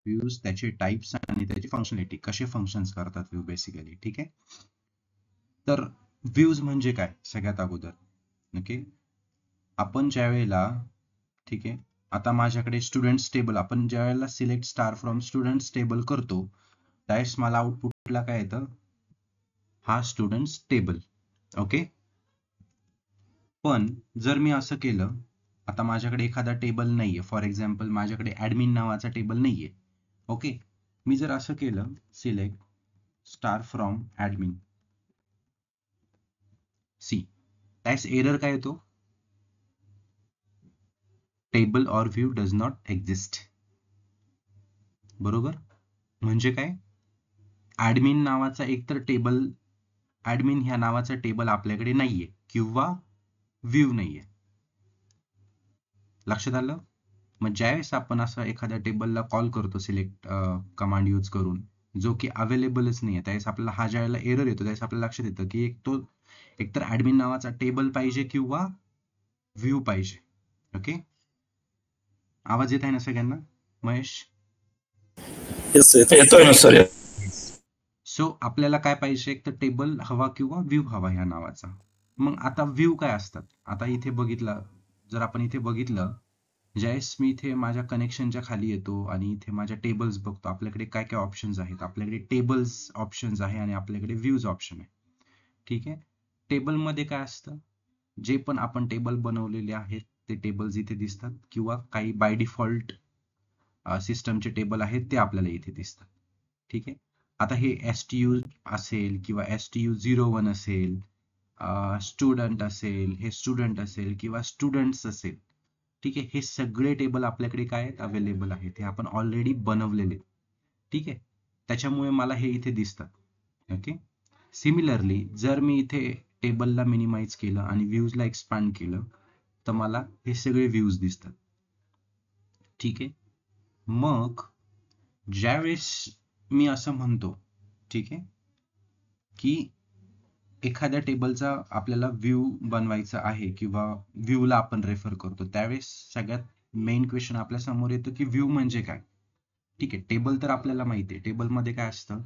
Views, त्याचे types आणि त्याची फंक्शनॅलिटी, कसे फंक्शन्स करतात व्ह्यू बेसिकली. ठीक आहे. तर व्ह्यूज म्हणजे काय सगळ्यात अगोदर. ओके, आपण ज्या वेळेला, ठीक आहे, आता माझ्याकडे स्टुडंट्स टेबल, आपण ज्या वेळेला select star from students table करतो त्यावेळेस मला आउटपुटला काय येतं, हा स्टुडंट्स टेबल. ओके, पण जर मी असं केलं, आता माझ्याकडे एखादा टेबल नाहीये, फॉर एक्झाम्पल माझ्याकडे ऍडमिन नावाचा टेबल नाहीये. ओके, मी जर असं केलं select star from admin see, त्यास एरर काय येतो, table or view does not exist. बरोबर, म्हणजे काय, ऍडमिन नावाचा एकतर टेबल, ऍडमिन ह्या नावाचा टेबल आपल्याकडे नाहीये किंवा व्ह्यू नाहीये. लक्षात आलं. मग ज्यावेळेस आपण असं एखाद्या टेबलला कॉल करतो सिलेक्ट कमांड यूज करून, जो की अवेलेबलच नाही आहे, त्यावेळेस आपल्याला हा ज्यावेळेला एरर येतो त्यावेळेस आपल्याला लक्षात येतं की एकतर ऍडमिन नावाचा टेबल पाहिजे किंवा व्ह्यू पाहिजे. ओके, आवाज येत आहे ना सगळ्यांना. महेश? येतोय ना सर. सो आपल्याला काय पाहिजे, एक तर टेबल हवा किंवा व्ह्यू हवा ह्या नावाचा. मग आता व्ह्यू काय असतात, आता इथे बघितलं, जर आपण इथे बघितलं, ज्यावेळेस मी इथे माझ्या कनेक्शनच्या खाली येतो आणि इथे माझ्या टेबल्स बघतो, आपल्याकडे काय काय ऑप्शन्स आहेत, आपल्याकडे टेबल्स ऑप्शन्स आहे आणि आपल्याकडे व्ह्यूज ऑप्शन आहे. ठीक आहे, टेबलमध्ये काय असतं, जे पण आपण टेबल बनवलेले आहेत ते टेबल्स इथे दिसतात, किंवा काही बाय डिफॉल्ट सिस्टमचे टेबल आहेत ते आपल्याला इथे दिसतात. ठीक आहे, आता हे STU असेल किंवा STU01 असेल, स्टुडंट असेल, हे स्टुडंट असेल किंवा स्टुडंट्स असेल. ठीक आहे, हे सगळे टेबल आपल्याकडे काय आहेत, अवेलेबल आहेत, हे आपण ऑलरेडी बनवलेले. ठीक आहे, त्याच्यामुळे मला हे इथे दिसतात. ओके, सिमिलरली जर मी इथे टेबलला मिनिमाइज केलं आणि व्ह्यूजला एक्सपांड केलं तर मला हे सगळे व्ह्यूज दिसतात. ठीक आहे, मग ज्यावेळेस मी असं म्हणतो, ठीक आहे, की एखाद्या टेबलचा आपल्याला व्ह्यू बनवायचा आहे किंवा व्ह्यूला आपण रेफर करतो, त्यावेळेस सगळ्यात मेन क्वेश्चन आपल्या समोर येतो की व्ह्यू म्हणजे काय. ठीक आहे, टेबल तर आपल्याला माहिती आहे, टेबलमध्ये काय असतं,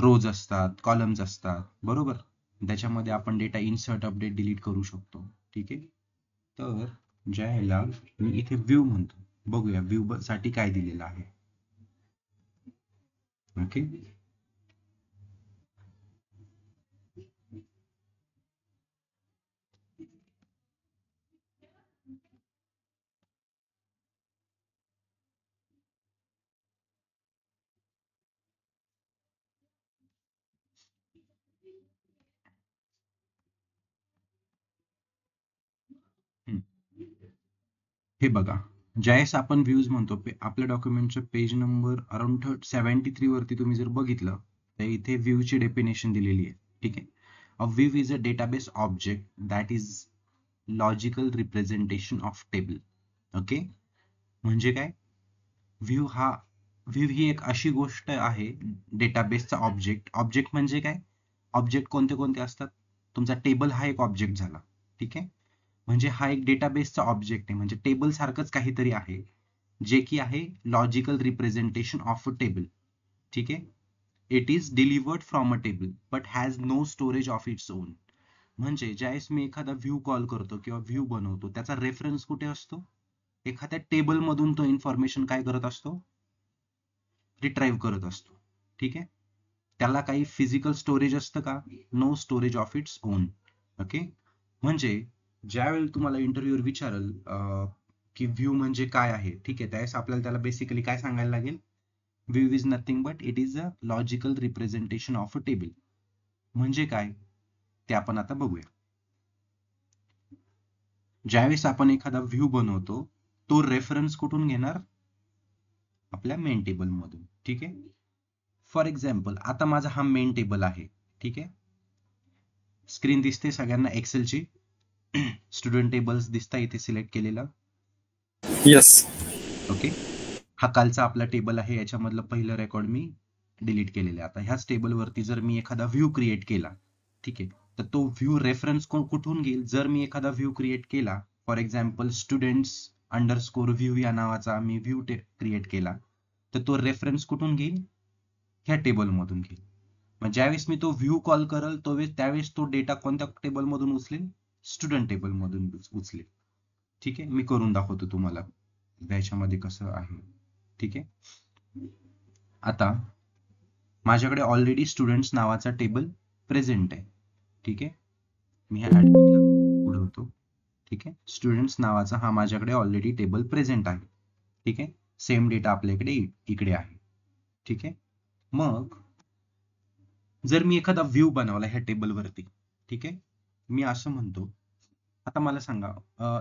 रोज असतात, कॉलम्स असतात, बरोबर. त्याच्यामध्ये आपण डेटा इन्सर्ट, अपडेट, डिलीट करू शकतो. ठीक आहे, तर ज्या ह्याला मी इथे व्ह्यू म्हणतो, बघूया व्ह्यू साठी काय दिलेलं आहे. ओके, हे बघा, ज्यावेळेस आपण व्ह्यूज म्हणतो, आपल्या डॉक्युमेंटच्या पेज नंबर अराउंड 73 वरती तुम्ही जर बघितलं तर इथे व्ह्यूची डेफिनेशन दिलेली आहे. ठीक आहे, a view is a database object that is logical representation of table. Okay, म्हणजे काय, व्ह्यू ही एक अशी गोष्ट आहे, डेटाबेसचा ऑब्जेक्ट. ऑब्जेक्ट म्हणजे काय, ऑब्जेक्ट कोणते कोणते असतात, तुमचा टेबल हा एक ऑब्जेक्ट झाला. ठीक आहे, म्हणजे हा एक डेटाबेसचा ऑब्जेक्ट आहे, म्हणजे टेबल सारखंच काहीतरी आहे, जे की आहे logical representation of a table. ठीक आहे, it is delivered from a table but has no storage of its own. म्हणजे ज्यावेळेस मी एखादा व्ह्यू कॉल करतो किंवा व्ह्यू बनवतो, त्याचा रेफरन्स कुठे असतो, एखाद्या टेबल मधून तो इन्फॉर्मेशन काय करत असतो, रिट्राईव्ह करत असतो. ठीक आहे, त्याला काही फिजिकल स्टोरेज असतं का, no storage of its own. Okay, म्हणजे ज्यावेळी तुम्हाला इंटरव्ह्यूवर विचारल की व्ह्यू म्हणजे काय आहे, ठीक आहे, त्यावेळेस आपल्याला त्याला बेसिकली काय सांगायला लागेल, view is nothing but it is a logical representation of a table. म्हणजे काय ते आपण आता बघूया. ज्यावेळेस आपण एखादा व्ह्यू बनवतो तो रेफरन्स कुठून घेणार, आपल्या मेन टेबल मधून. ठीक आहे, फॉर एक्झाम्पल आता माझा हा मेन टेबल आहे. ठीक आहे, स्क्रीन दिसते सगळ्यांना एक्सेलची, स्टुडंट टेबल्स दिसता इथे सिलेक्ट केलेला. येस. ओके, हा कालचा आपला टेबल आहे, याच्यामधलं पहिलं रेकॉर्ड मी डिलीट केलेलं आहे. आता ह्याच टेबलवरती जर मी एखादा व्ह्यू क्रिएट केला, ठीक आहे, तर तो व्ह्यू रेफरन्स कुठून घेईल, जर मी एखादा व्ह्यू क्रिएट केला for example students underscore view या नावाचा मी व्ह्यू क्रिएट केला, तर तो रेफरन्स कुठून घेईल? ह्या टेबलमधून घेईल. मग ज्यावेळेस मी तो व्ह्यू कॉल करल त्यावेळेस तो डेटा कोणत्या टेबलमधून उचलेल? स्टुडंट टेबलमधून उचलेल. ठीक आहे, मी करून दाखवतो तुम्हाला याच्यामध्ये कसं आहे. ठीक आहे, आता माझ्याकडे ऑलरेडी स्टुडंट्स नावाचा टेबल प्रेझेंट आहे. ठीक आहे, मी ह्या पुढे होतो. ठीक आहे, स्टुडंट्स नावाचा हा माझ्याकडे ऑलरेडी टेबल प्रेझेंट आहे. ठीक आहे, सेम डेटा आपल्याकडे इकडे आहे. ठीक आहे, मग जर मी एखादा व्ह्यू बनवला ह्या टेबलवरती, ठीक आहे, मी असं म्हणतो, आता मला सांगा,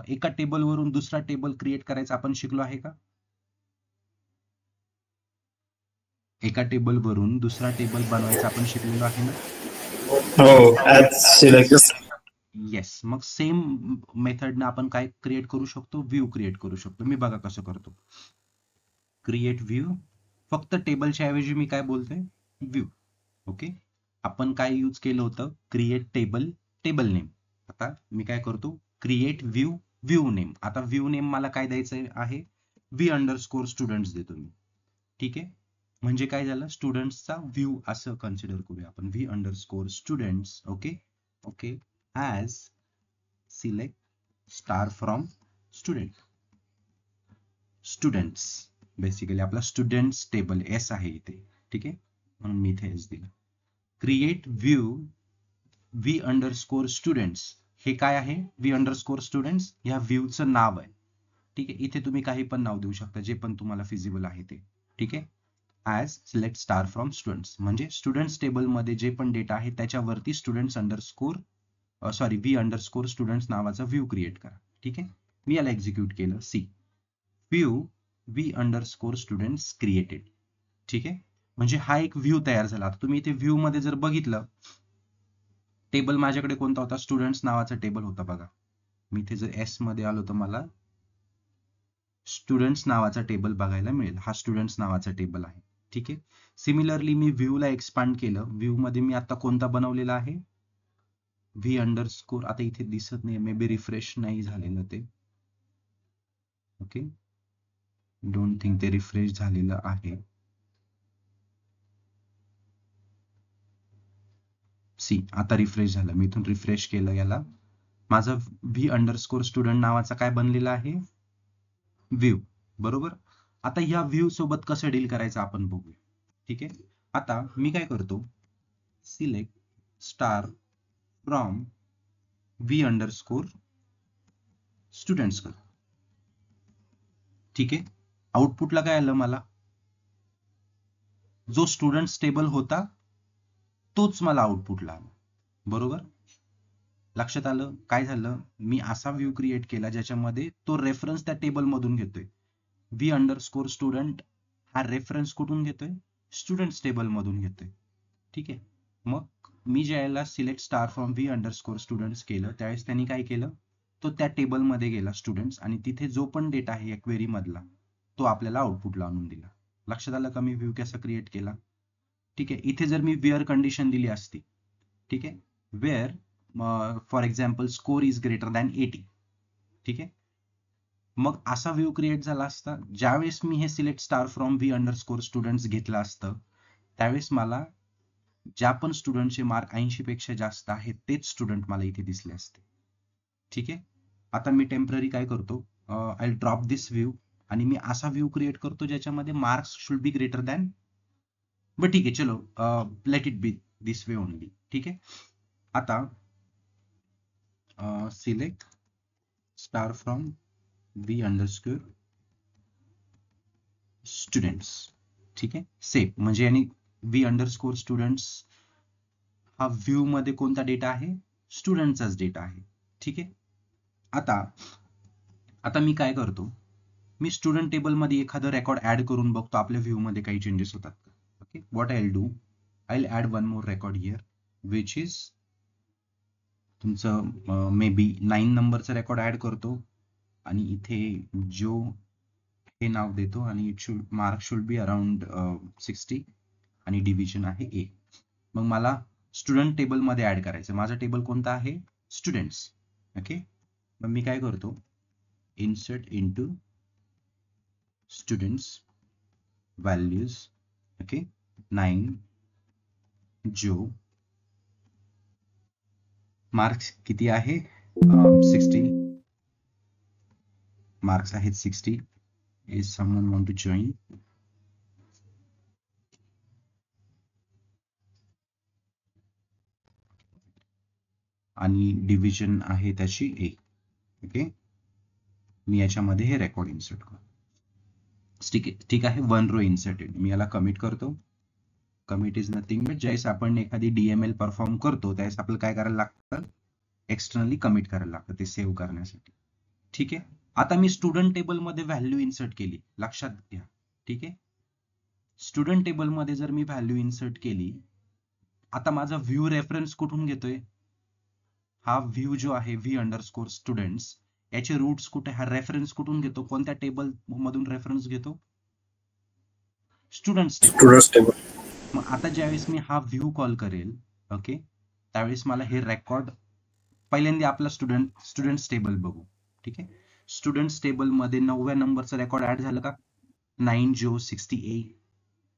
एका टेबलवरून दुसरा टेबल क्रिएट करायचा आपण शिकलो आहे का? एका टेबलवरून दुसरा टेबल बनवायचा आपण शिकलेलो आहे ना? हो. येस. मग सेम मेथडने आपण काय क्रिएट करू शकतो? व्ह्यू क्रिएट करू शकतो. मी बघा कसं करतो. क्रिएट व्ह्यू, फक्त टेबलच्या ऐवजी मी काय बोलतोय? व्ह्यू. ओके, आपण काय यूज केलं होतं? Create table, table name. आता मी काय करतो? Create view, view name. आता व्ह्यू नेम मला काय द्यायचं आहे? v_students देतो मी. ठीक आहे, म्हणजे काय झालं? स्टुडंट्सचा व्ह्यू असं कन्सिडर करूया आपण. v_students. Okay okay, as select star from students. Basically आपला स्टुडंट्स टेबल एस आहे इथे. ठीक आहे, म्हणून मी इथे एस दिलं. Create view v_students. हे काय आहे? v_students ह्या व्ह्यूचं नाव आहे. ठीक आहे, इथे तुम्ही काही पण नाव देऊ शकता, जे पण तुम्हाला फिजिबल आहे ते. ठीक आहे, as select star from students, म्हणजे स्टुडंट्स टेबलमध्ये जे पण डेटा आहे त्याच्यावरती v_students नावाचा व्ह्यू क्रिएट करा. ठीक आहे, मी याला एक्झिक्यूट केलं. Sea view v_students created. ठीक आहे, म्हणजे हा एक व्ह्यू तयार झाला. आता तुम्ही इथे व्ह्यू मध्ये जर बघितलं, टेबल माझ्याकडे कोणता होता? स्टुडंट्स नावाचा टेबल होता. बघा, मी इथे जर एस मध्ये आलो तर मला स्टुडंट्स नावाचा टेबल बघायला मिळेल. हा स्टुडंट्स नावाचा टेबल आहे. ठीक आहे, सिमिलरली मी व्ह्यूला एक्सपांड केलं. व्ह्यू मध्ये मी आता कोणता बनवलेला आहे? v_. आता इथे दिसत नाही, मे बी रिफ्रेश नाही झालेलं ते. ओके, डोंट थिंक ते रिफ्रेश झालेलं आहे. सी, आता रिफ्रेश झालं. मी इथून रिफ्रेश केलं याला. माझा v_student नावाचा काय बनलेला आहे? व्ह्यू. बरोबर. आता ह्या व्ह्यू सोबत कसं डील करायचं आपण बघूया. ठीक आहे, आता मी काय करतो? सिलेक्ट स्टार फ्रॉम v_students कर. ठीक आहे, आउटपुटला काय आलं? मला जो स्टुडंट्स टेबल होता तोच मला आउटपुटला आला. बरोबर, लक्षात आलं? काय झालं? मी असा व्ह्यू क्रिएट केला ज्याच्यामध्ये तो रेफरन्स त्या टेबल मधून घेतोय. v_student हा रेफरन्स कुठून घेतोय? स्टुडंट्स टेबल मधून घेतोय. ठीक आहे, मग मी ज्याला सिलेक्ट स्टार फ्रॉम v_students केलं, त्यावेळेस त्यांनी काय केलं? तो त्या टेबलमध्ये गेला स्टुडंट्स, आणि तिथे जो पण डेटा आहे या क्वेरी मधला तो आपल्याला आउटपुटला आणून दिला. लक्षात आलं का मी व्ह्यू कसा क्रिएट केला? ठीक आहे, इथे जर मी वेअर कंडिशन दिली असती, ठीक आहे, where for example score is greater than 80. ठीक आहे, मग असा व्ह्यू क्रिएट झाला असता. ज्यावेळेस मी हे सिलेक्ट स्टार फ्रॉम v_students घेतलं असतं, त्यावेळेस मला ज्या पण स्टुडंटचे मार्क 80 पेक्षा जास्त आहेत तेच स्टुडंट मला इथे दिसले असते. ठीक आहे, आता मी टेम्पररी काय करतो? आय ड्रॉप दिस व्ह्यू आणि मी असा व्ह्यू क्रिएट करतो ज्याच्यामध्ये marks should be greater than. But ठीक आहे, चलो let it be this way only. ठीक आहे, आता सिलेक्ट स्टार फ्रॉम v_students. ठीक आहे, सेम म्हणजे यांनी v_students हा व्ह्यू मध्ये कोणता डेटा आहे? स्टुडंटचाच डेटा आहे. ठीक आहे, आता मी काय करतो? मी स्टुडंट टेबल मध्ये एखादं रेकॉर्ड ऍड करून बघतो आपल्या व्ह्यू मध्ये काही चेंजेस होतात का. Okay, what I will do, I will add one more record here which is तुमचं मे बी 9 नंबरचा रेकॉर्ड ऍड करतो आणि इथे जो हे नाव देतो आणि it should mark should be around 60 आणि डिव्हिजन आहे ए. मग मला स्टुडंट टेबल मध्ये ऍड करायचं. माझा टेबल कोणता आहे? स्टुडंट्स. ओके, मग मी काय करतो? insert into students values. Okay 9 जो मार्क्स किती आहे 60 मार्क्स आहेत 60. Is someone want to join? आणि डिव्हिजन आहे त्याची ए. ओके मी याच्यामध्ये हे रेकॉर्ड इन्सर्ट करतो. ठीक आहे 1 रो इन्सर्टेड. मी याला कमिट करतो. कमिट इज नथिंग बट ज्यावेळेस आपण एखादी डीएमएल परफॉर्म करतो त्यावेळेस आपल्याला काय करायला लागतं एक्सटर्नली कमिट करायला लागतं ते सेव्ह करण्यासाठी. ठीक आहे आता मी स्टुडंट टेबल मध्ये व्हॅल्यू इन्सर्ट केली लक्षात घ्या. ठीक आहे स्टुडंट टेबल मध्ये जर मी व्हॅल्यू इन्सर्ट केली आता माझा व्ह्यू रेफरन्स कुठून घेतोय हा व्ह्यू जो आहे व्ही अंडरस्कोर स्टुडंट्स याचे रूट्स कुठे हा रेफरन्स कुठून घेतो कोणत्या टेबल मधून रेफरन्स घेतो स्टुडंट्स टेबल. मग आता ज्यावेळेस मी हा व्ह्यू कॉल करेल ओके त्यावेळेस मला हे रेकॉर्ड पहिल्यांदा आपला स्टुडंट्स टेबल बघू. ठीक आहे स्टुडंट्स टेबल मध्ये 9व्या नंबरचं रेकॉर्ड ऍड झालं का 9 जो 60A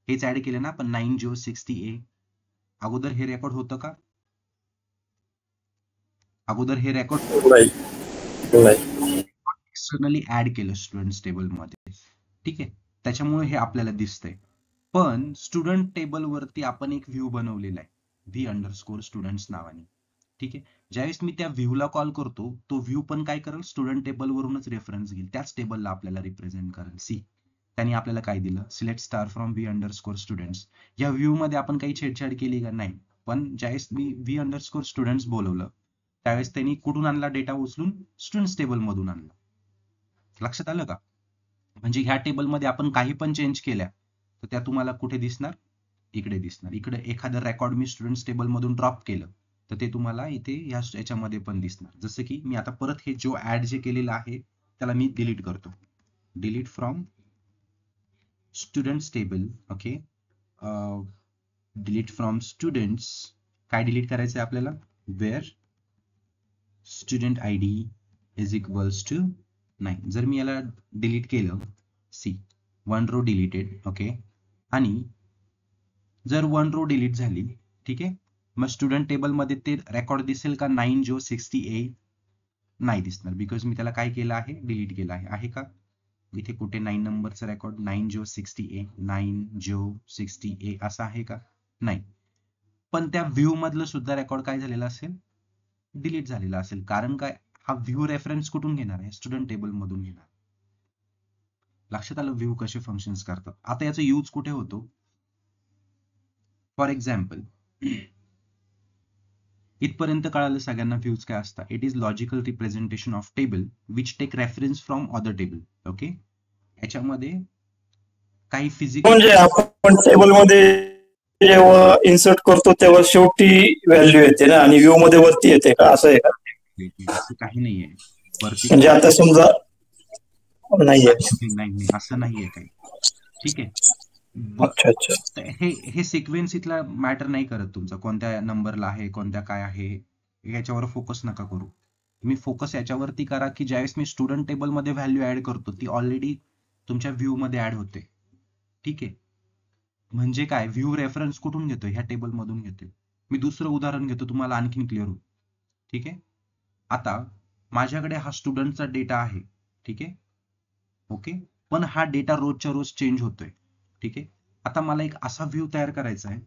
हेच ऍड केलं ना आपण 9 जो 60A. अगोदर हे रेकॉर्ड होतं का अगोदर हे रेकॉर्ड एक्सटर्नली ऍड केलं स्टुडंट्स टेबल मध्ये. ठीक आहे त्याच्यामुळे हे आपल्याला दिसतंय. पण स्टुडंट टेबल वरती आपण एक व्ह्यू बनवलेला आहे व्ही अंडरस्कोर स्टुडंट्स नावाने. ठीक आहे ज्यावेळेस मी त्या व्ह्यूला कॉल करतो तो व्ह्यू पण काय करेल स्टुडंट टेबल वरूनच रेफरन्स घेईल त्याच टेबलला आपल्याला रिप्रेझेंट करेल. सी त्यांनी आपल्याला काय दिलं select star from V underscore students. या व्ह्यू मध्ये आपण काही छेडछाड केली का नाही पण ज्यावेळेस मी व्ही अंडरस्कोर स्टुडंट्स बोलवलं त्यावेळेस त्यांनी कुठून आणला डेटा उचलून स्टुडंट्स टेबल मधून आणला. लक्षात आलं का म्हणजे ह्या टेबलमध्ये आपण काही पण चेंज केल्या तर त्या तुम्हाला कुठे दिसणार इकडे दिसणार. इकडे एखादं रेकॉर्ड मी स्टुडंट्स टेबल मधून ड्रॉप केलं तर ते तुम्हाला इथे याच्यामध्ये पण दिसणार. जसं की मी आता परत हे जो ऍड जे केलेलं आहे त्याला मी डिलीट करतो. Delete from students table. Okay delete from students काय डिलीट करायचंय आपल्याला where student I D is equals to 9. जर मी याला डिलीट केलं सी 1 रो डिलीटेड. ओके आणि जर 1 रो डिलीट झाली ठीक आहे मग स्टुडंट टेबल मध्ये ते रेकॉर्ड दिसेल का 9 जो 60A नाही दिसणार बिकॉज मी त्याला काय केलं आहे डिलीट केलं आहे का इथे कुठे 9 नंबरचा रेकॉर्ड 9 जो 60A 9 जो 60A असा आहे का नाही. पण त्या व्ह्यू मधलं सुद्धा रेकॉर्ड काय झालेला असेल डिलीट झालेला असेल. कारण काय हा व्ह्यू रेफरन्स कुठून घेणार आहे स्टुडंट टेबल मधून घेणार. लक्षात आलं व्ह्यू कसे फंक्शन्स करतात. आता याचा यूज कुठे होतो फॉर एक्झाम्पल इथपर्यंत कळालं सगळ्यांना व्ह्यूज काय असतात. It is logical representation of table which take reference from other table. Okay याच्यामध्ये काही फिजिकल म्हणजे आपण टेबल मध्ये जेव्हा इन्सर्ट करतो तेव्हा शेवटी व्हॅल्यू येते ना आणि व्ह्यू मध्ये वरती येते का असं आहे का असं काही नाहीये वरती म्हणजे आता समजा नाहीये. नाही असं नाहीये काही. ठीक आहे अच्छा अच्छा हे सिक्वेन्स इथला मॅटर नाही करत तुमचा कोणत्या नंबरला आहे कोणत्या काय आहे याच्यावर फोकस नका करू. तुम्ही फोकस याच्यावरती करा की ज्यावेळेस मी स्टुडंट टेबल मध्ये व्हॅल्यू ऍड करतो ती ऑलरेडी तुमच्या व्ह्यू मध्ये ऍड होते. ठीक आहे म्हणजे काय व्ह्यू रेफरन्स कुठून घेतोय ह्या टेबल मधून घेतोय. मी दुसरं उदाहरण घेतो तुम्हाला आणखीन क्लिअर होईल. ठीक आहे आता माझ्याकडे हा स्टुडंटचा डेटा आहे. ठीक आहे ओके पण हा डेटा रोजच्या रोज चेंज होतोय. ठीक आहे आता मला एक असा व्ह्यू तयार करायचा आहे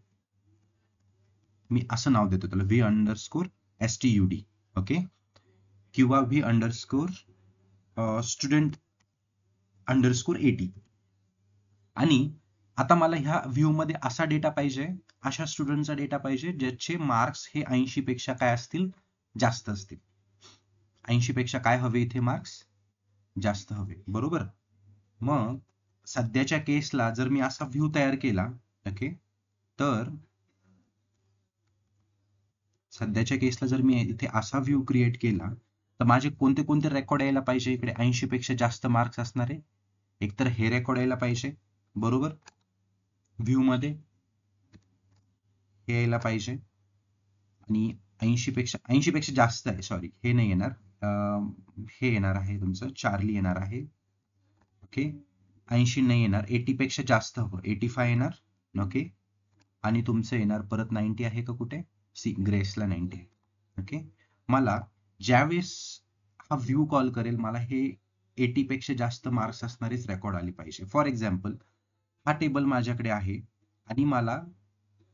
मी असं नाव देतो त्याला व्ही अंडरस्कोर STUD. ओके किंवा व्ही अंडरस्कोर स्टुडंट अंडरस्कोर 80. आणि आता मला ह्या व्ह्यू मध्ये असा डेटा पाहिजे अशा स्टुडंटचा डेटा पाहिजे ज्याचे मार्क्स हे 80 पेक्षा काय असतील जास्त असतील. 80 पेक्षा काय हवे इथे मार्क्स जास्त हवे बरोबर. मग सध्याच्या केसला जर मी असा व्ह्यू तयार केला ओके तर सध्याच्या केसला जर मी इथे असा व्ह्यू क्रिएट केला तर माझे कोणते कोणते रेकॉर्ड यायला पाहिजे इकडे 80 पेक्षा जास्त मार्क्स असणारे. एकतर हे रेकॉर्ड यायला पाहिजे बरोबर व्ह्यू मध्ये हे यायला पाहिजे आणि 80 पेक्षा जास्त आहे सॉरी हे नाही येणार हे येणार आहे तुमचं चार्ली येणार आहे. ओके 80 नाही येणार, 80 पेक्षा जास्त हवं, 85 येणार. ओके आणि तुमचं येणार परत 90 आहे का कुठे, सी ग्रेसला 90 आहे. ओके मला ज्यावेळेस हा व्ह्यू कॉल करेल मला हे 80 पेक्षा जास्त मार्क्स असणारेच रेकॉर्ड आली पाहिजे. फॉर एक्झाम्पल हा टेबल माझ्याकडे आहे आणि मला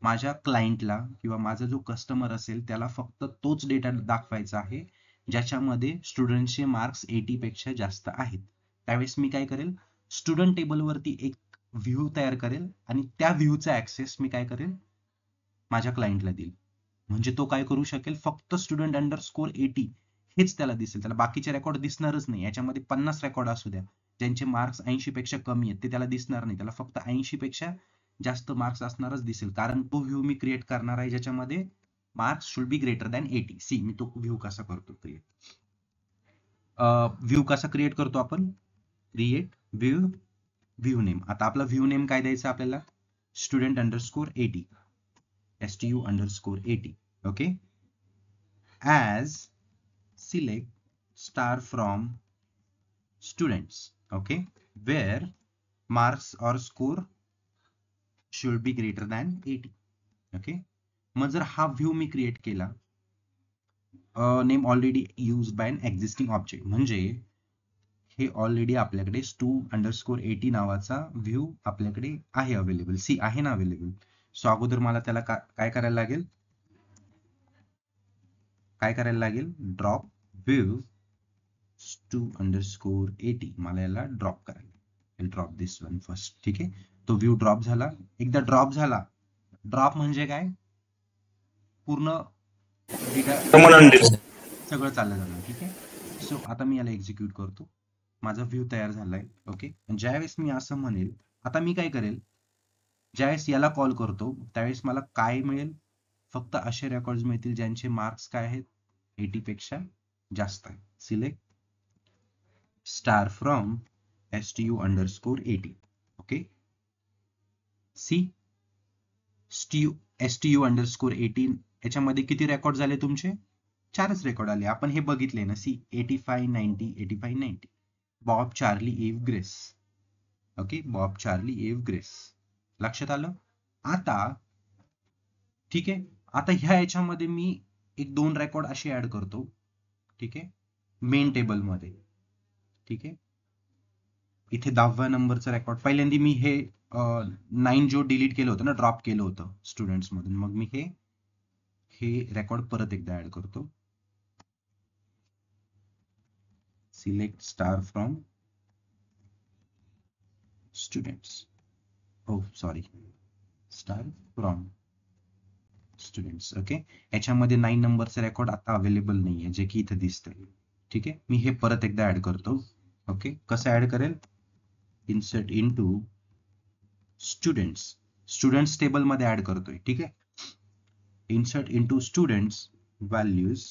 माझ्या क्लायंटला किंवा माझा जो कस्टमर असेल त्याला फक्त तोच डेटा दाखवायचा आहे ज्याच्यामध्ये स्टुडंटचे मार्क्स 80 पेक्षा जास्त आहेत. त्यावेळेस मी काय करेल, स्टुडंट टेबलवरती एक व्ह्यू तयार करेल आणि त्या व्ह्यूचा ऍक्सेस मी काय करेल माझ्या क्लायंटला देईल. म्हणजे तो काय करू शकेल, फक्त स्टुडंट अंडरस्कोर 80 हेच त्याला दिसेल, त्याला बाकीचे रेकॉर्ड दिसणारच नाही. याच्यामध्ये 50 रेकॉर्ड असू द्या ज्यांचे मार्क्स 80 पेक्षा कमी आहेत ते त्याला दिसणार नाही, त्याला फक्त 80 पेक्षा जास्त मार्क्स असणारच दिसेल, कारण तो व्ह्यू मी क्रिएट करणार आहे ज्याच्यामध्ये marks should be greater than 80. See मी तो व्ह्यू कसा करतो क्रिएट, व्ह्यू कसा क्रिएट करतो आपण, क्रिएट व्ह्यू नेम. आता आपला व्ह्यू नेम काय द्यायचा आपल्याला, student underscore 80, STU underscore 80. Okay as select star from students, okay, where marks or score should be greater than 80. okay मग जर हा व्ह्यू मी क्रिएट केला, name already use by an existing object, म्हणजे हे ऑलरेडी आपल्याकडे stu_80 नावाचा view आपल्याकडे आहे अवेलेबल, सी आहे ना अवेलेबल. सो अगोदर मला त्याला काय करायला लागेल, ड्रॉप व्ह्यू stu_80, मला याला ड्रॉप करायला, ड्रॉप दिस वन फर्स्ट. ठीक आहे, तो व्ह्यू ड्रॉप झाला. एकदा ड्रॉप झाला, ड्रॉप म्हणजे काय, पूर्ण डेटा सगळं चाललं जाणार. ठीक आहे, सो आता मी याला एक्झिक्यूट करतो, माझा व्ह्यू तयार झालाय. ओके ज्यावेळेस मी असं म्हणेल, आता मी काय करेल, ज्यावेळेस याला कॉल करतो त्यावेळेस मला काय मिळेल, फक्त असे रेकॉर्ड्स मिळतील ज्यांचे मार्क्स काय आहेत 80 पेक्षा जास्त आहे. Select star from STU_80. Okay see STU_80 याच्यामध्ये किती रेकॉर्ड झाले तुमचे, 4च रेकॉर्ड आले. आपण हे बघितले ना, see 85 90 85 90, Bob Charlie Eve Grace. Okay Bob Charlie Eve Grace, लक्षात आलं. आता ठीक आहे, आता ह्या याच्यामध्ये मी 1-2 रेकॉर्ड असे ऍड करतो. ठीक आहे, मेन टेबल मध्ये. ठीक आहे, इथे 10व्या नंबरचा रेकॉर्ड पहिल्यांदा मी हे 9 जो डिलीट केलं होतं ना, ड्रॉप केलं होतं स्टुडंट्स मधून, मग मी हे रेकॉर्ड परत एकदा ऍड करतो. Select star from students, oh sorry, star from students. Okay याच्यामध्ये 9 नंबरचा रेकॉर्ड आता अवेलेबल नाहीये जे की इथे दिसतंय. ठीक आहे, मी हे परत एकदा ऍड करतो. ओके कसं ऍड करेल, इन्सर्ट इनटू स्टुडंट्स टेबल मध्ये ऍड करतोय. ठीक आहे, इन्सर्ट इनटू स्टुडंट्स व्हॅल्यूज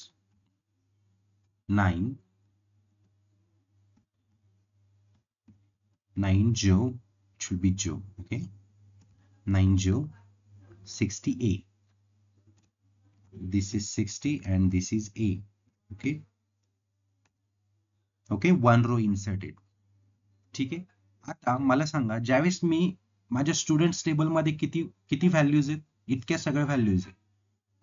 9 जो should be Joe. Okay, 9 Joe 60 A. This is 60 and this is A. Okay, okay, 1 row inserted. ठीक आहे, आता मला सांगा, ज्यावेळेस मी माझ्या स्टुडंट्स टेबल मध्ये किती व्हॅल्यूज आहेत, इतक्या सगळ्या व्हॅल्यूज आहेत,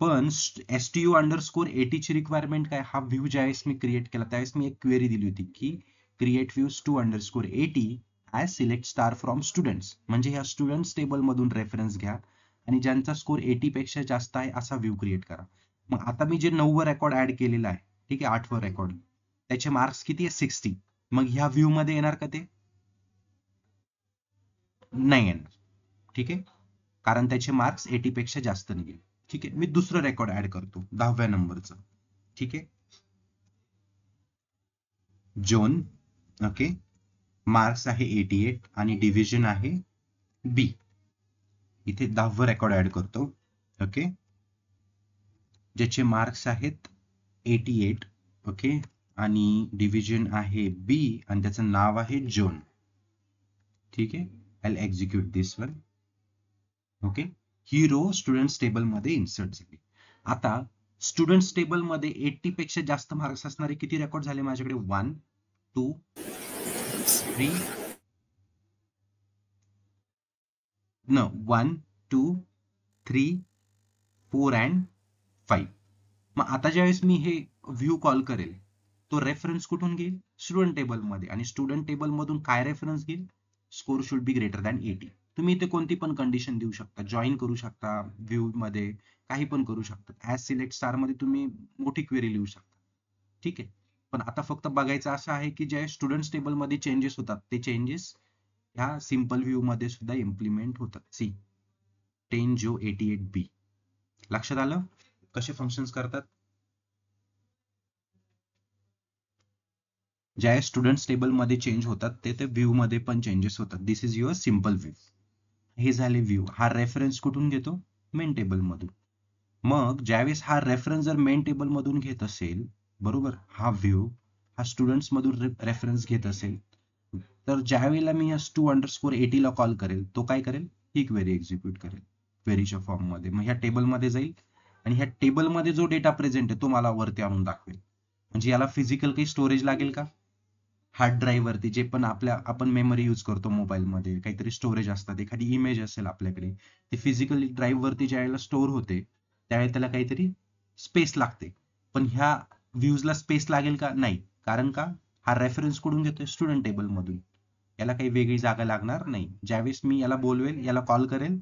पण STU_80 ची रिक्वायरमेंट काय, हा व्ह्यू ज्यावेळेस मी क्रिएट केला त्यावेळेस मी एक क्वेरी दिली होती की create view stu_80 as select star from students, म्हणजे ह्या स्टुडंट्स टेबल मधून रेफरन्स घ्या आणि ज्यांचा स्कोर 80 पेक्षा जास्त आहे असा व्ह्यू क्रिएट करा. मग आता मी जे 9वं रेकॉर्ड ऍड केलेलं आहे, ठीक आहे, 8वं रेकॉर्ड, त्याचे मार्क्स किती आहे 60, मग ह्या व्ह्यू मध्ये येणार का, ते नाही येणार. ठीक आहे, कारण त्याचे मार्क्स 80 पेक्षा जास्त नाही. ठीक आहे, मी दुसरं रेकॉर्ड ऍड करतो 10व्या नंबरचं. ठीक आहे, जोन. ओके मार्क्स आहे 88 आणि डिव्हिजन आहे बी. इथे 10वं रेकॉर्ड ऍड करतो. ओके ज्याचे मार्क्स आहेत 88. ओके आणि डिव्हिजन आहे बी आणि त्याचं नाव आहे जोन. ठीक आहे, I'll execute this one. Okay ही रो स्टुडंट्स टेबल मध्ये इन्सर्ट झाली. आता स्टुडंट्स टेबल मध्ये 80 पेक्षा जास्त मार्क्स असणारे किती रेकॉर्ड झाले माझ्याकडे? 1 2 3 न 1 2 3 4 अँड 5. मग आता ज्यावेळेस मी हे व्ह्यू कॉल करेल तो रेफरन्स कुठून घेईल? स्टुडंट टेबल मध्ये. आणि स्टुडंट टेबल मधून काय रेफरन्स घेईल? Score should be greater than 80. तुम्ही इथे कोणती पण कंडिशन देऊ शकता, जॉईन करू शकता व्ह्यू मध्ये, काही पण करू शकता. ऍज सिलेक्ट स्टार मध्ये तुम्ही मोठी क्वेरी लिहू शकता. ठीक आहे. पण आता फक्त बघायचं असं आहे की जे स्टुडंट टेबल मध्ये चेंजेस होतात ते चेंजेस ह्या सिम्पल व्ह्यू मध्ये सुद्धा इम्प्लिमेंट होतात. सी 10 जो 88B. लक्षात आलं कसे फंक्शन्स करतात? ज्या स्टुडंट्स टेबल मध्ये चेंज होतात ते व्ह्यू मध्ये पण चेंजेस होतात. दिस इज युअर सिम्पल व्ह्यू. हे झाले व्ह्यू. हा रेफरन्स कुठून घेतो? मेन टेबल मधून. मग ज्यावेळेस हा रेफरन्स जर मेन टेबल मधून घेत असेल, बरोबर, हा व्ह्यू हा स्टुडंट्स मधून रेफरन्स घेत असेल, तर ज्यावेळेला मी या _80 ला कॉल करेल तो काय करेल? ही क्वेरी एक्झिक्यूट करेल क्वेरीच्या फॉर्म मध्ये. मग ह्या टेबल मध्ये जाईल आणि ह्या टेबल मध्ये जो डेटा प्रेझेंट आहे तो मला वरती आणून दाखवेल. म्हणजे याला फिजिकल काही स्टोरेज लागेल का? हार्ड ड्राईव्ह वरती जे पण आपण मेमरी यूज करतो मोबाईलमध्ये, काहीतरी स्टोरेज असतात, एखादी इमेज असेल आपल्याकडे, ती फिजिकली ड्राईव्ह वरती ज्यावेळेला स्टोअर होते त्यावेळेला त्याला काहीतरी स्पेस लागते. पण ह्या व्ह्यूजला स्पेस लागेल का? नाही. कारण का? हा रेफरन्स कुठून घेतोय? स्टुडंट टेबल मधून. याला काही वेगळी जागा लागणार नाही. ज्यावेळेस मी याला बोलवेल, याला कॉल करेल,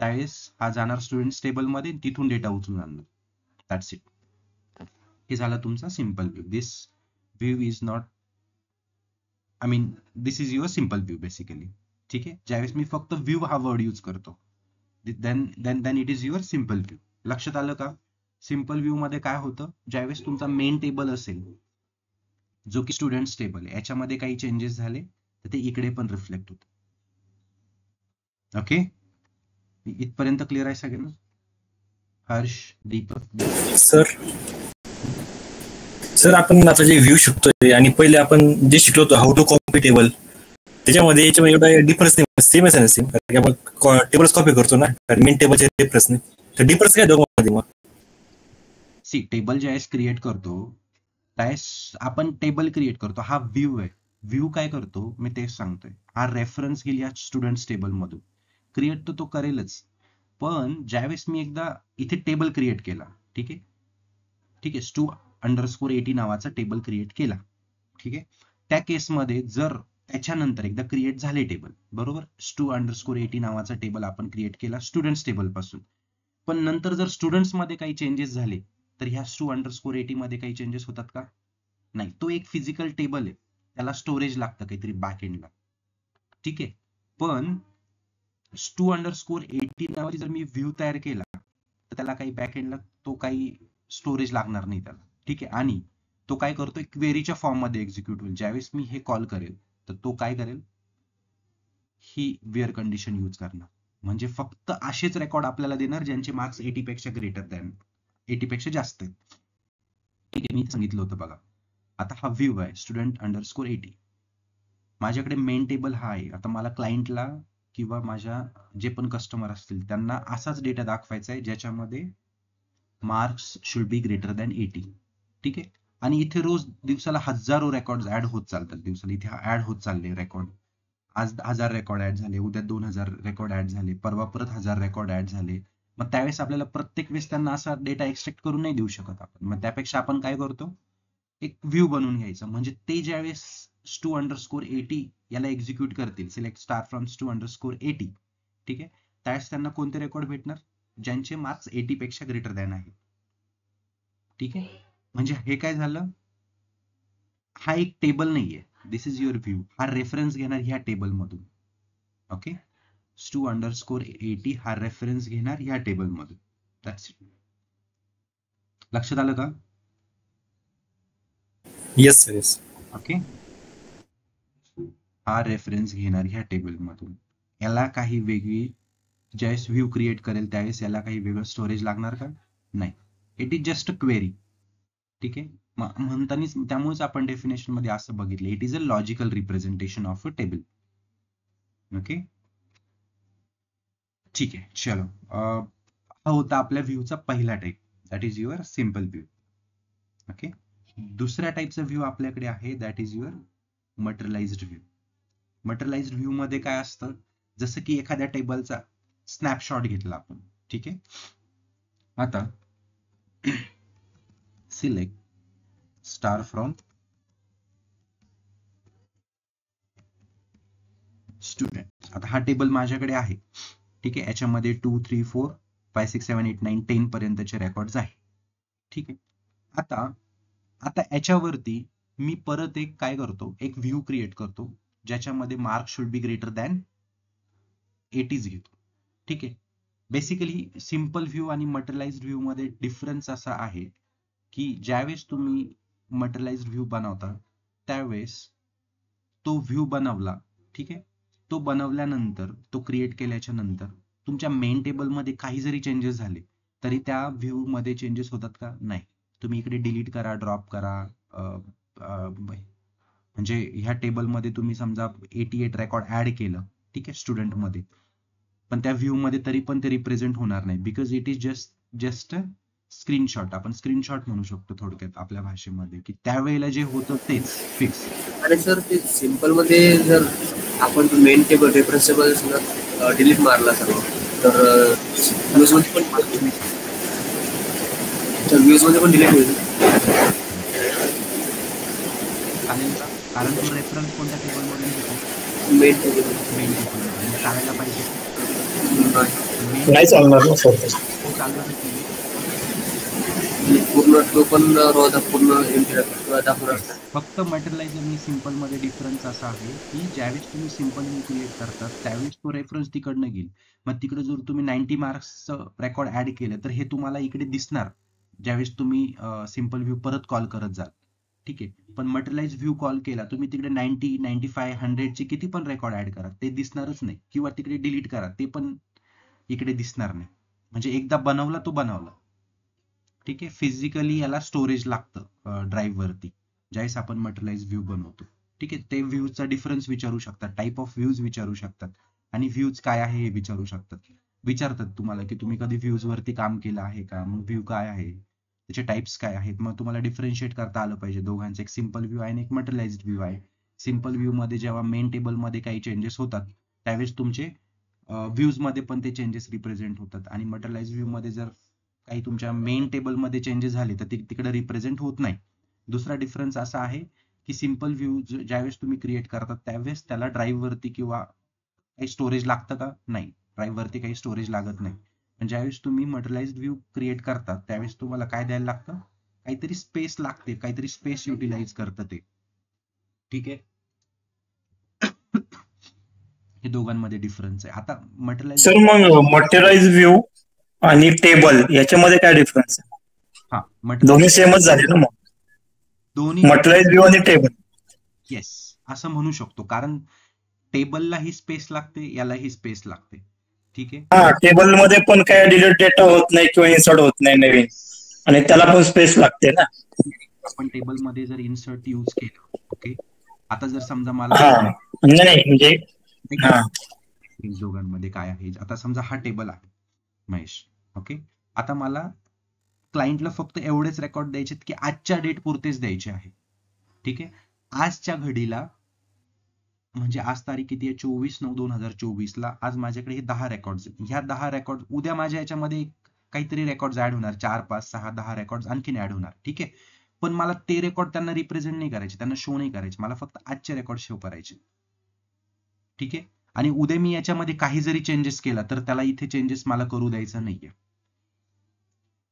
त्यावेळेस हा जाणार स्टुडंट्स टेबल मध्ये, तिथून डेटा उचलून आणणार. That's it. हे झालं तुमचा simple view. This view is not, I mean this is your simple view basically. ठीक आहे. ज्यावेळेस मी फक्त व्ह्यू हा वर्ड यूज करतो then it is your simple view. लक्षात आलं का? सिम्पल व्ह्यू मध्ये काय होतं? ज्यावेळेस तुमचा मेन टेबल असेल जो की स्टुडंट्स टेबल आहे, याच्यामध्ये काही चेंजेस झाले तर ते इकडे पण रिफ्लेक्ट होत. ओके, इथपर्यंत क्लिअर आहे सगळ्यांना? हर्ष, दीपक? सर सर आपण आता जे व्ह्यू शिकतोय आणि पहिले आपण जे शिकलो होतो हाऊ टू कॉपी टेबल, त्याच्यामध्ये एवढा डिफरन्स नाही, सेमच आहे ना? सेम. आपण टेबल्स कॉपी करतो ना, मेन टेबलचे डिफरन्स नाही. तर डिफरन्स काय दोघांमध्ये मग? सी, टेबल ज्यावेळेस क्रिएट करतो त्यावेळेस आपण टेबल क्रिएट करतो. हा व्ह्यू आहे. व्ह्यू काय करतो मी तेच सांगतोय. हा रेफरन्स घेईल या स्टुडंट्स टेबल मधून. क्रिएट तो करेलच. पण ज्यावेळेस मी एकदा इथे टेबल क्रिएट केला, ठीक आहे, ठीक आहे, _80 नावाचा टेबल क्रिएट केला, ठीक आहे, त्या केसमध्ये जर त्याच्यानंतर एकदा क्रिएट झाले टेबल, बरोबर, _80 नावाचा टेबल आपण क्रिएट केला स्टुडंट्स टेबल पासून, पण नंतर जर स्टुडंट्स मध्ये काही चेंजेस झाले तर ह्या _80 मध्ये काही चेंजेस होतात का? नाही. तो एक फिजिकल टेबल आहे, त्याला स्टोरेज लागतं काहीतरी बॅक एंडला. ठीक आहे. पण _80 नावाची जर मी व्ह्यू तयार केला तर त्याला काही बॅक एंडला तो काही स्टोरेज लागणार नाही त्याला. ठीक आहे. आणि तो काय करतोय? क्वेरीच्या फॉर्म मध्ये एक्झिक्यूट होईल. ज्यावेळेस मी हे कॉल करेल तर तो काय करेल? ही वेअर कंडिशन यूज करणार. म्हणजे फक्त असेच रेकॉर्ड आपल्याला देणार ज्यांचे मार्क्स 80 पेक्षा ग्रेटर दॅन 80 पेक्षा जास्त आहेत. ठीक आहे, मी सांगितलं होतं बघा. आता हा व्ह्यू आहे _80. माझ्याकडे मेन टेबल हा आहे. आता मला क्लायंटला किंवा माझ्या जे पण कस्टमर असतील त्यांना असाच डेटा दाखवायचा आहे ज्याच्यामध्ये marks should be greater than 80. ठीक आहे. आणि इथे रोज दिवसाला हजारो रेकॉर्ड ऍड होत चालतात. दिवसाला इथे ऍड होत चालले रेकॉर्ड. आज 1000 रेकॉर्ड ऍड झाले, उद्या 2000 रेकॉर्ड ऍड झाले, परवा परत 1000 रेकॉर्ड ऍड झाले. मग त्यावेळेस आपल्याला प्रत्येक वेळेस त्यांना असा डेटा एक्सट्रॅक्ट करून नाही देऊ शकत आपण. मग त्यापेक्षा आपण काय करतो? एक व्ह्यू बनवून घ्यायचं. म्हणजे ते ज्यावेळेस _80 याला एक्झिक्यूट करतील, सिलेक्ट स्टार फ्रॉम _80, ठीक आहे, त्यावेळेस त्यांना कोणते रेकॉर्ड भेटणार? ज्यांचे मार्क्स 80 पेक्षा ग्रेटर दॅन आहे. ठीक आहे. म्हणजे हे काय झालं? हा एक टेबल नाहीये. दिस इज युअर व्ह्यू. हा रेफरन्स घेणार ह्या टेबल मधून. ओके, _80 हा रेफरन्स घेणार ह्या टेबल मधून. That's it. लक्षात आलं का? Yes sir, yes. ओके, हा रेफरन्स घेणार ह्या टेबल मधून. याला काही वेगळी ज्यावेळेस व्ह्यू क्रिएट करेल त्यावेळेस याला काही वेगळं स्टोरेज लागणार का? नाही. It is just a query. ठीक आहे. म्हणतानीच त्यामुळेच आपण डेफिनेशन मध्ये असं बघितलं, it is a logical representation of a table. Okay, ठीक आहे. चलो, हा होता आपल्या व्ह्यूचा पहिला type. That is your simple view. Okay. दुसऱ्या टाईपचा व्ह्यू आपल्याकडे आहे, that is your materialised view. Materialised view मध्ये काय असतं, जसं की एखाद्या टेबलचा स्नॅपशॉट घेतला आपण. ठीक आहे. आता सिलेक्ट स्टार फ्रॉम स्टुडंट. आता हा टेबल माझ्याकडे आहे. ठीक आहे. याच्यामध्ये 2 3 4 5 6 7 8 9 10 पर्यंतचे रेकॉर्ड्स आहे. ठीक आहे. आता आता याच्यावरती मी परत एक काय करतो, एक व्ह्यू क्रिएट करतो ज्याच्यामध्ये mark should be greater than 80s घेतो. ठीक आहे. बेसिकली सिम्पल व्ह्यू आणि मटेरियलाइज्ड व्ह्यू मध्ये डिफरन्स असा आहे की ज्यावेळेस तुम्ही मटेरियलाइज्ड व्ह्यू बनवता त्यावेळेस तो व्ह्यू बनवला. ठीक आहे. तो बनवल्यानंतर, तो क्रिएट केल्याच्या नंतर तुमच्या मेन टेबलमध्ये काही जरी चेंजेस झाले तरी त्या व्ह्यू मध्ये चेंजेस होतात का? नाही. तुम्ही इकडे डिलीट करा, ड्रॉप करा, म्हणजे ह्या टेबलमध्ये तुम्ही समजा 88 रेकॉर्ड ऍड केलं. ठीक आहे. स्टुडंटमध्ये, पण त्या व्ह्यू मध्ये तरी पण ते रिप्रेझेंट होणार नाही, because it is just screenshot. आपण स्क्रीनशॉट म्हणू शकतो थोडक्यात आपल्या भाषेमध्ये, की त्यावेळेला जे होतं तेच फिक्स. आणि सर ते सिम्पल मध्ये जर आपण main table reference table delete मारला सर्व तर व्ह्यूज मध्ये पण डिलीट होईल. कारण तो रेफरन्स कोणत्या टेबल मधून घेतो? Main table. मेन टेबल चालायला पाहिजे. नाही चालणार ना सर. तो चालणारच नाही. पूर्ण तो पण रो पूर्ण दाखवणार. फक्त मटेरियलाइज आणि सिम्पल मध्ये डिफरन्स असा आहे की ज्यावेळेस तुम्ही सिम्पल व्ह्यू क्रिएट करतात त्यावेळेस तो रेफरन्स तिकडनं घेईल. मग तिकडे जर तुम्ही 90 मार्क्सचं रेकॉर्ड ऍड केलं तर हे तुम्हाला इकडे दिसणार ज्यावेळेस तुम्ही सिम्पल व्ह्यू परत कॉल करत जाल. ठीक आहे. पण मटेरियलाइज व्ह्यू कॉल केला तुम्ही तिकडे 90 95 100 चे किती पण रेकॉर्ड ऍड करा ते दिसणारच नाही, किंवा तिकडे डिलीट करा ते पण इकडे दिसणार नाही. म्हणजे एकदा बनवला तो बनवला. ठीक आहे. फिजिकली याला स्टोरेज लागतं ड्राईव्ह वरती ज्यावेळेस आपण मटेरियलाइज व्ह्यू बनवतो. ठीक आहे. ते व्ह्यूजचा डिफरन्स विचारू शकतात, टाईप ऑफ व्ह्यूज विचारू शकतात, आणि व्ह्यूज काय आहे हे विचारू शकतात. विचारतात तुम्हाला की तुम्ही कधी व्ह्यूज वरती काम केलं आहे का, मग व्ह्यू काय आहे, त्याचे टाइप्स काय आहेत. मग तुम्हाला डिफरन्शिएट करता आलं पाहिजे दोघांचे. एक सिम्पल व्ह्यू आहे आणि एक मटेरियलाइज्ड व्ह्यू आहे. सिम्पल व्ह्यू मध्ये जेव्हा मेन टेबल मध्ये काही चेंजेस होतात त्यावेळेस तुमचे व्ह्यूज मध्ये पण ते चेंजेस रिप्रेझेंट होतात, आणि मटेरियलाइज्ड व्ह्यू मध्ये जर काही तुमच्या मेन टेबल मध्ये चेंजेस झाले तर तिकडे रिप्रेझेंट होत नाही. दुसरा डिफरन्स असा आहे की सिम्पल व्ह्यू ज्यावेळेस तुम्ही क्रिएट करतात त्यावेळेस त्याला ड्राईव्ह वरती किंवा काही स्टोरेज लागतं का? नाही, ड्राईव्ह वरती काही स्टोरेज लागत नाही. पण ज्यावेळेस तुम्ही मटेरियलाइज्ड व्ह्यू क्रिएट करतात त्यावेळेस तुम्हाला काय द्यायला लागतं, काहीतरी स्पेस लागते, काहीतरी स्पेस युटिलाइज करतं ते. ठीक आहे. हे दोघांमध्ये डिफरन्स आहे. आता मटेरियलाइज सर मग मटेरियलाइज व्ह्यू आणि टेबल याच्यामध्ये काय डिफरन्स आहे? हा, दोन्ही सेमच झाले ना मग. दोन्ही मटेरियलाइज व्ह्यू आणि टेबल. येस असं म्हणू शकतो, कारण टेबलला ही स्पेस लागते, यालाही स्पेस लागते. ठीक आहे. हा, टेबल मध्ये पण काय डिलीट डेटा होत नाही किंवा इन्सर्ट होत नाही नवीन, आणि त्याला पण स्पेस लागते ना. आपण टेबल मध्ये जर इन्सर्ट यूज केलं, ओके, आता जर समजा मला नाही म्हणजे दोघांमध्ये काय आहे, आता समजा हा टेबल आहे महेश, ओके. आता मला क्लायंटला फक्त एवढेच रेकॉर्ड द्यायचे की आजच्या डेट पुरतेच द्यायचे आहे. ठीक आहे. आजच्या घडीला म्हणजे आज तारीख किती आहे, 24/9/2024 ला आज माझ्याकडे हे 10 रेकॉर्ड्स आहेत. ह्या 10 रेकॉर्ड उद्या माझ्या याच्यामध्ये काहीतरी रेकॉर्ड्स ऍड होणार, 4 5 6 10 रेकॉर्ड्स आणखीन ऍड होणार. ठीक आहे. पण मला ते रेकॉर्ड त्यांना रिप्रेझेंट नाही करायचे, त्यांना शो नाही करायचे, मला फक्त आजचे रेकॉर्ड शो करायचे. ठीक आहे. आणि उद्या मी याच्यामध्ये काही जरी चेंजेस केला तर त्याला इथे चेंजेस मला करू द्यायचं नाहीये.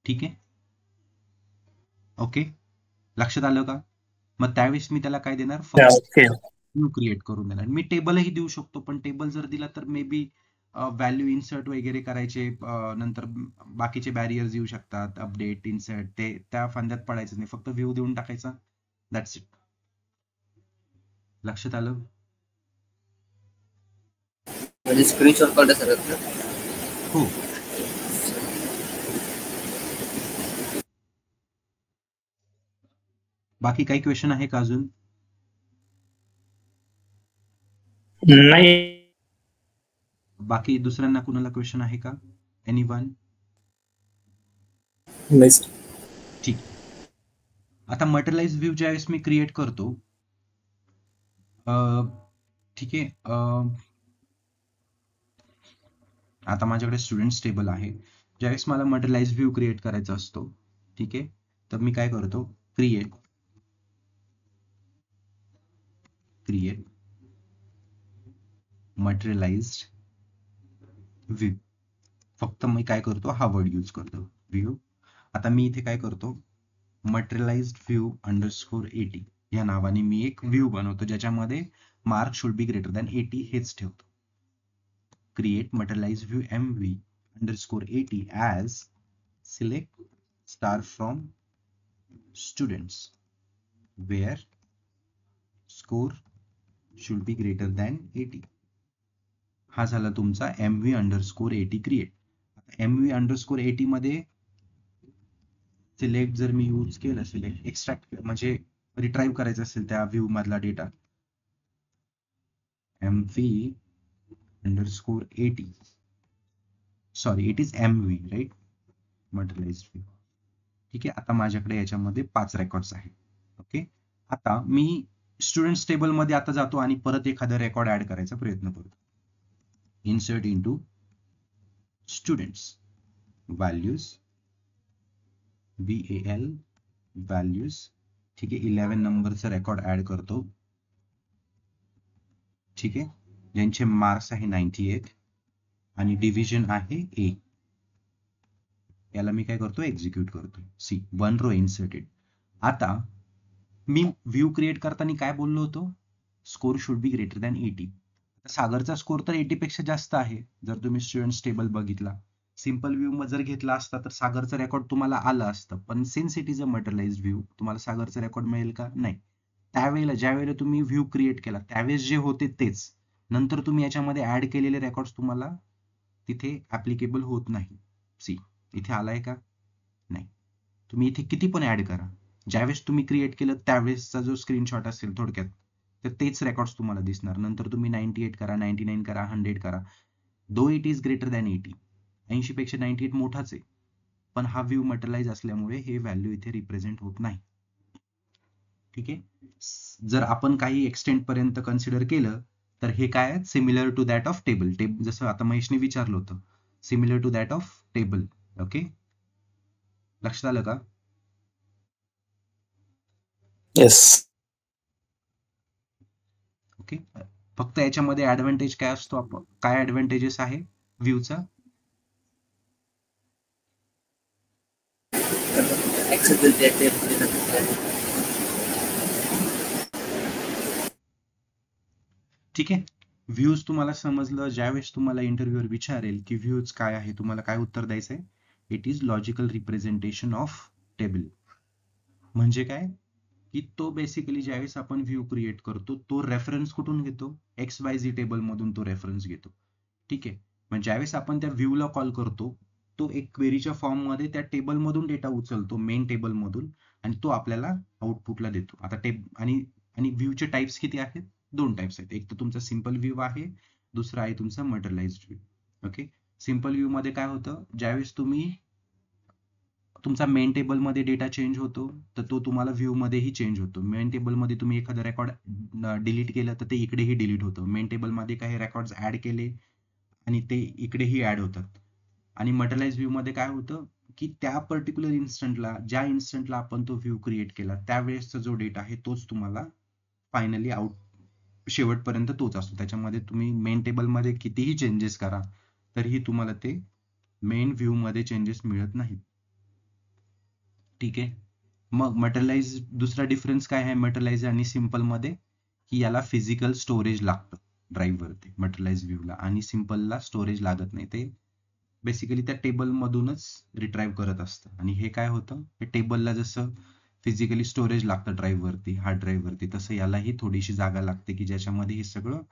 ठीक आहे. ओके, लक्षात आलं का? मग त्यावेळेस मी त्याला काय देणार, फक्त व्ह्यू क्रिएट करून देणार. मी टेबलही देऊ शकतो, पण टेबल जर दिला तर मे बी व्हॅल्यू इन्सर्ट वगैरे करायचे, नंतर बाकीचे बॅरियर्स येऊ शकतात, अपडेट इन्सर्ट, ते त्या फंद्यात पडायचं नाही, फक्त व्ह्यू देऊन टाकायचा, दॅट्स इट. लक्षात आलं? म्हणजे स्क्रीनशॉट काढण्यासारखं. हो. बाकी काही क्वेश्चन आहे का अजून? नाही. बाकी दुसऱ्यांना कुणाला क्वेश्चन आहे का? एनीवन? नाही सर. ठीक. आता मटेरियलाइज व्ह्यू ज्यावेळेस मी क्रिएट करतो, ठीक आहे, आता माझ्याकडे स्टुडंट्स टेबल आहे. ज्यावेळेस मला मटेरियलाइज व्ह्यू क्रिएट करायचा असतो, ठीक आहे, तर मी काय करतो, क्रिएट मटेरियलाइज्ड व्ह्यू. फक्त मी काय करतो, हा वर्ड यूज करतो, व्ह्यू. आता मी इथे काय करतो, मटेरियलाइज्ड व्ह्यू अंडरस्कोर 80 या नावाने मी एक व्ह्यू बनवतो, ज्याच्यामध्ये mark should be greater than 80 हेच ठेवतो. Create materialised view MV underscore 80 as select star from students where score should be greater than 80. हा झाला तुमचा MV underscore 80 create. MV underscore 80 मध्ये सिलेक्ट जर मी यूज केलं, सिलेक्ट एक्स्ट्रॅक्ट म्हणजे रिट्राईव्ह करायचं असेल त्या व्ह्यू मधला data, MV underscore 80, sorry it is MV right, materialised view. ठीक आहे. आता माझ्याकडे याच्यामध्ये 5 रेकॉर्ड्स आहेत. ओके. आता मी स्टुडंट्स टेबल मध्ये आता जातो आणि परत एखादा रेकॉर्ड ऍड करायचा प्रयत्न करतो. Insert into students, values VAL values, ठीक आहे, 11 नंबरचा रेकॉर्ड ऍड करतो. ठीक आहे, ज्यांचे मार्क्स आहे 98 आणि डिव्हिजन आहे A. याला मी काय करतो, एक्झिक्यूट करतो. See 1 row inserted. आता मी व्ह्यू क्रिएट करताना काय बोललो होतो, score should be greater than 80. सागरचा स्कोर तर 80 पेक्षा जास्त आहे. जर तुम्ही स्टुडंट्स टेबल बघितला, सिंपल व्ह्यू जर घेतला असता तर सागरचं रेकॉर्ड तुम्हाला आलं असतं, पण since it is a materialised view तुम्हाला सागरचं रेकॉर्ड मिळेल का, नाही. त्यावेळेला ज्यावेळेला तुम्ही व्ह्यू क्रिएट केला त्यावेळेस जे होते तेच, नंतर तुम्ही याच्यामध्ये ऍड केलेले रेकॉर्ड्स तुम्हाला तिथे ऍप्लिकेबल होत नाही. सी इथे आलाय का, नाही. तुम्ही इथे किती पण ऍड करा, ज्यावेळेस तुम्ही क्रिएट केलं त्यावेळेसचा जो स्क्रीनशॉट असेल थोडक्यात, तर तेच रेकॉर्ड्स तुम्हाला दिसणार. नंतर तुम्ही 98 करा, 99 करा, 100 करा, दो इट इज ग्रेटर दॅन 80, 80 पेक्षा 98 मोठाच आहे, पण हा व्ह्यू मटेरियलाइज असल्यामुळे हे व्हॅल्यू इथे रिप्रेझेंट होत नाही. ठीक आहे. जर आपण काही एक्सटेंट पर्यंत कन्सिडर केलं तर हे काय, similar to that of table. जसं आता महेशने विचारलं होतं, similar to that of table. Okay, लक्षात आलं का? येस. ओके. फक्त याच्यामध्ये ऍडव्हान्टेज काय असतो, काय ऍडव्हान्टेजेस आहे व्ह्यूचा, ठीक आहे. व्ह्यूज तुम्हाला समजलं. ज्यावेळेस तुम्हाला इंटरव्ह्यूअर विचारेल की व्ह्यूज काय आहे, तुम्हाला काय उत्तर द्यायचंय, it is logical representation of table. म्हणजे काय की तो बेसिकली ज्यावेळेस आपण व्ह्यू क्रिएट करतो तो रेफरन्स कुठून घेतो, XYZ टेबल मधून तो रेफरन्स घेतो. ठीक आहे. म्हणजे ज्यावेळेस आपण त्या व्ह्यूला कॉल करतो तो एक क्वेरीच्या फॉर्म मध्ये त्या टेबल मधून डेटा उचलतो, मेन टेबल मधून, आणि तो आपल्याला आउटपुटला देतो. आता आणि व्ह्यूचे टाइप्स किती आहेत, 2 टाइप्स आहेत. एक तर तुमचा सिंपल व्ह्यू आहे, दुसरा आहे तुमचा materialised view. Okay. Simple view मध्ये काय होतं, ज्यावेळेस तुम्ही तुमचा मेन टेबल मध्ये डेटा चेंज होतो तर तो तुम्हाला व्ह्यू मध्येही चेंज होतो. मेन टेबल मध्ये तुम्ही एखादा रेकॉर्ड डिलीट केलं तर ते इकडेही डिलीट होतं. मेन टेबल मध्ये काही रेकॉर्ड्स ऍड केले आणि ते इकडेही ऍड होतात. आणि मटेरियलाइज्ड व्ह्यू मध्ये काय होतं की त्या पर्टिक्युलर इन्स्टंटला, ज्या इन्स्टंटला आपण तो व्ह्यू क्रिएट केला त्यावेळेसचा जो डेटा आहे तोच तुम्हाला फायनली शेवटपर्यंत तोच असतो. त्याच्यामध्ये तुम्ही मेन टेबल मध्ये कितीही चेंजेस करा तरीही तुम्हाला ते मेन व्ह्यू मध्ये चेंजेस मिळत नाहीत. ठीक आहे. मग मटेरियलाइज दुसरा डिफरन्स काय आहे मटेरियलाइज आणि सिंपल मध्ये, की याला फिजिकल स्टोरेज लागतं ड्राईव्ह वरती मटेरियलाइज व्ह्यूला, आणि सिंपलला स्टोरेज लागत नाही. ते बेसिकली त्या टेबल मधूनच रिट्राईव्ह करत असतं. आणि हे काय होतं, हे टेबलला जसं फिजिकली स्टोरेज लागतं ड्राईव्ह वरती, हार्ड ड्राईव्ह वरती, तसं यालाही थोडीशी जागा लागते की ज्याच्यामध्ये हे सगळं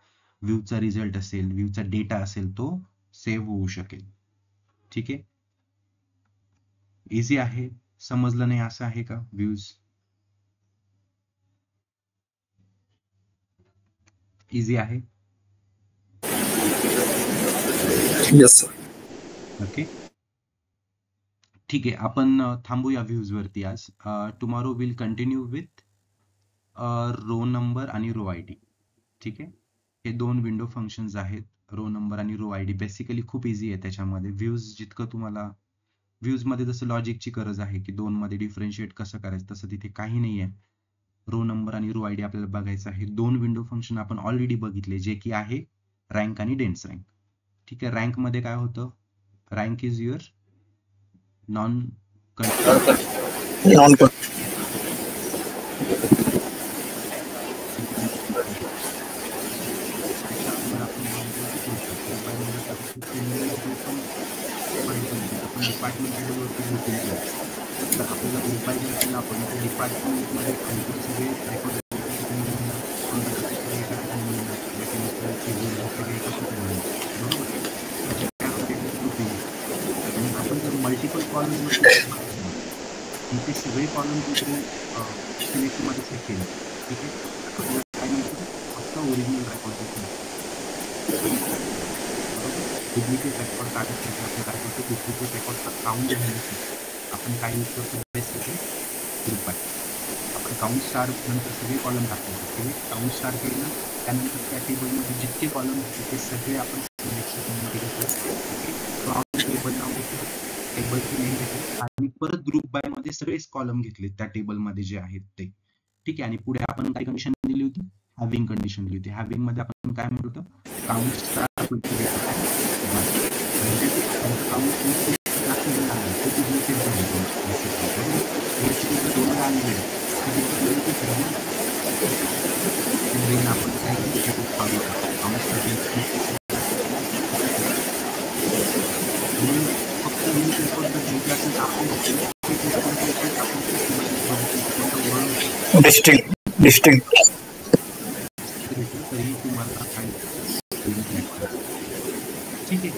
व्ह्यूचा रिझल्ट असेल, व्ह्यूचा डेटा असेल, तो सेव्ह होऊ शकेल. ठीक आहे. इझी आहे, समजलं नाही असं आहे का? व्ह्यूज इझी आहे. Yes sir. ओके, ठीक आहे, आपण थांबूया व्ह्यूज वरती आज. Tomorrow will continue with row number आणि रो आय डी. ठीक आहे, हे 2 विंडो फंक्शन्स आहेत, रो नंबर आणि रो आय डी. बेसिकली खूप इझी आहे त्याच्यामध्ये. व्ह्यूज जितकं तुम्हाला व्ह्यूज मध्ये जसं लॉजिकची गरज आहे की 2 मध्ये डिफरन्शिएट कसं करायचं, तसं तिथे काही नाही आहे. रो नंबर आणि रो आय डी आपल्याला बघायचं आहे. 2 विंडो फंक्शन आपण ऑलरेडी बघितले, जे की आहे रँक आणि डेन्स रँक. ठीक आहे, रँक मध्ये काय होतं, rank is your non non आपण डिपार्टमेंट टेबलवरती जो केलं, तर आपल्याला ग्रुपाय जर केला आपण तर डिपार्टमेंटमध्ये सगळे रेकॉर्ड आणि आपण जर मल्टिपल कॉलम ते सगळे कॉलम सिलेक्ट मध्ये सेट केले. ठीक आहे, आपल्याला काय म्हणतो, फक्त ओरिजिनल रेकॉर्ड डुप्लिकेट रेकॉर्ड काढण्यासाठी आपण काय करतो, डुप्लिकेट रेकॉर्डचा काउंट घेण्यासाठी आपण काय यूज करतो, बेसिकली ग्रुप आहे. आपण काउंट स्टार नंतर सगळे कॉलम टाकतो. ठीक आहे, काउंट स्टार केलं, त्यानंतर त्या टेबलमध्ये जितके कॉलम होते ते सगळे आपण सिलेक्शनमध्ये घेतो. टेबल नाव घेतलं, टेबलची नेम घेतली आणि परत ग्रुप बाय मध्ये सगळेच कॉलम घेतले त्या टेबलमध्ये जे आहेत ते. ठीक आहे, आणि पुढे आपण काय कंडिशन दिली होती, हॅव्हिंग कंडिशन दिली होती. हॅव्हिंग मध्ये आपण काय म्हणत होतो, काउंट स्टार डिस्टिंक्ट तरी तुम्हाला काय ठीक आहे.